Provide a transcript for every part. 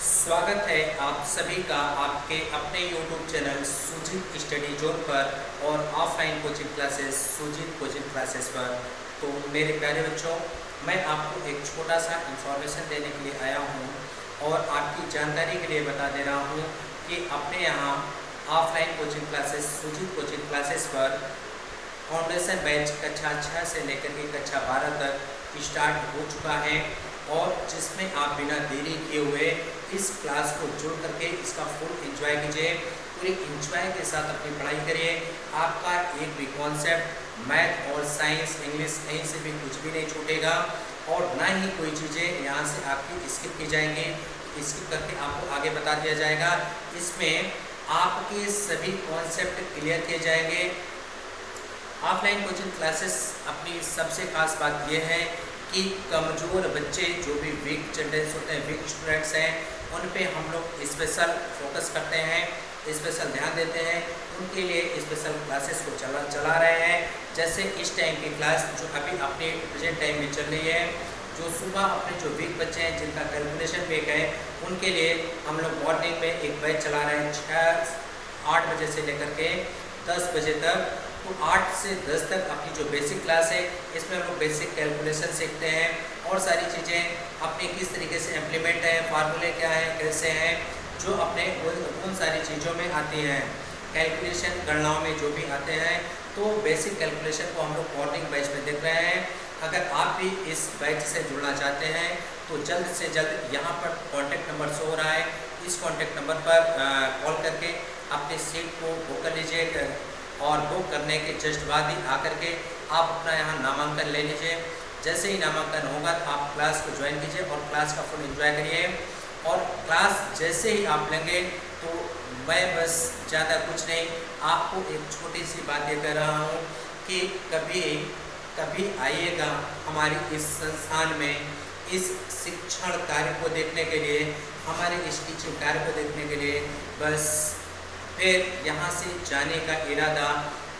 स्वागत है आप सभी का आपके अपने YouTube channel Sujeet study zone पर और offline coaching classes Sujeet coaching classes पर। तो मेरे प्यारे बच्चों, मैं आपको एक छोटा सा इंफॉर्मेशन देने के लिए आया हूं और आपकी जानकारी के लिए बता दे रहा हूं कि अपने यहाँ offline coaching classes Sujeet coaching classes पर फाउंडेशन बैच कक्षा 6 से लेकर के कक्षा 12 तक स्टार्ट हो चुका है और जिसमें आप बिना देरी किए हुए इस क्लास को जुड़ करके इसका फुल एंजॉय कीजिए। पूरे एंजॉय के साथ अपनी पढ़ाई करिए। आपका एक भी कॉन्सेप्ट मैथ और साइंस इंग्लिश कहीं से भी कुछ भी नहीं छूटेगा और ना ही कोई चीज़ें यहाँ से आपकी स्किप की जाएंगी। स्किप करके आपको आगे बता दिया जाएगा। इसमें आपके सभी कॉन्सेप्ट क्लियर किए जाएंगे। ऑफलाइन कोचिंग क्लासेस अपनी सबसे खास बात यह है कि कमज़ोर बच्चे जो भी वीक चिल्ड्रंस होते हैं, वीक स्टूडेंट्स हैं, उन पे हम लोग स्पेशल फोकस करते हैं, स्पेशल ध्यान देते हैं। उनके लिए स्पेशल क्लासेस को चला रहे हैं। जैसे इस टाइम की क्लास जो अभी अपने प्रेजेंट टाइम में चल रही है, जो सुबह अपने जो वीक बच्चे हैं जिनका कैलकुलेशन वीक है, उनके लिए हम लोग मॉर्निंग में एक बैच चला रहे हैं 8 बजे से लेकर के 10 बजे तक। तो 8 से 10 तक अपनी जो बेसिक क्लास है, इसमें हम लोग बेसिक कैलकुलेशन सीखते हैं और सारी चीज़ें अपनी किस तरीके से इम्प्लीमेंट है, फार्मूले क्या है, कैसे हैं, जो अपने उन सारी चीज़ों में आती हैं। कैलकुलेशन गणनाओं में जो भी आते हैं, तो बेसिक कैलकुलेशन को हम लोग मॉर्निंग बैच में देख रहे हैं। अगर आप भी इस बैच से जुड़ना चाहते हैं तो जल्द से जल्द यहाँ पर कॉन्टैक्ट नंबर शो हो रहा है, इस कॉन्टैक्ट नंबर पर कॉल करके अपनी सीट को बुक कर लीजिए और बुक करने के जस्ट बाद ही आकर के आप अपना यहाँ नामांकन ले लीजिए। जैसे ही नामांकन होगा तो आप क्लास को ज्वाइन कीजिए और क्लास का फुल एंजॉय करिए। और क्लास जैसे ही आप लेंगे तो मैं बस ज़्यादा कुछ नहीं, आपको एक छोटी सी बात ये कह रहा हूँ कि कभी आइएगा हमारी इस संस्थान में, इस शिक्षण कार्य को देखने के लिए, हमारे इस टीचिंग कार्य को देखने के लिए। बस फिर यहाँ से जाने का इरादा,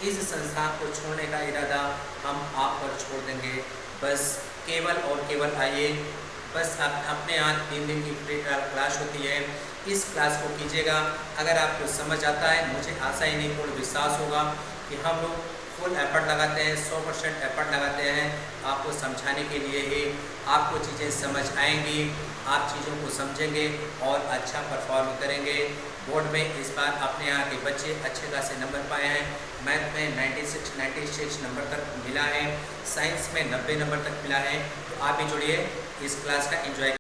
इस संस्थान को छोड़ने का इरादा हम आप पर छोड़ देंगे। बस केवल और केवल आइए। बस आप अपने यहाँ 3 दिन की फ्री ट्रायल क्लास होती है, इस क्लास को कीजिएगा। अगर आपको समझ आता है, मुझे आशा ही नहीं पूर्ण विश्वास होगा कि हम लोग फुल एफर्ट लगाते हैं, 100% एफर्ट लगाते हैं आपको समझाने के लिए ही। आपको चीज़ें समझ आएंगी, आप चीज़ों को समझेंगे और अच्छा परफॉर्म करेंगे। बोर्ड में इस बार अपने यहाँ के बच्चे अच्छे खासे नंबर पाए हैं। मैथ में 96 नंबर तक मिला है, साइंस में 90 नंबर तक मिला है। तो आप भी जुड़िए, इस क्लास का एंजॉय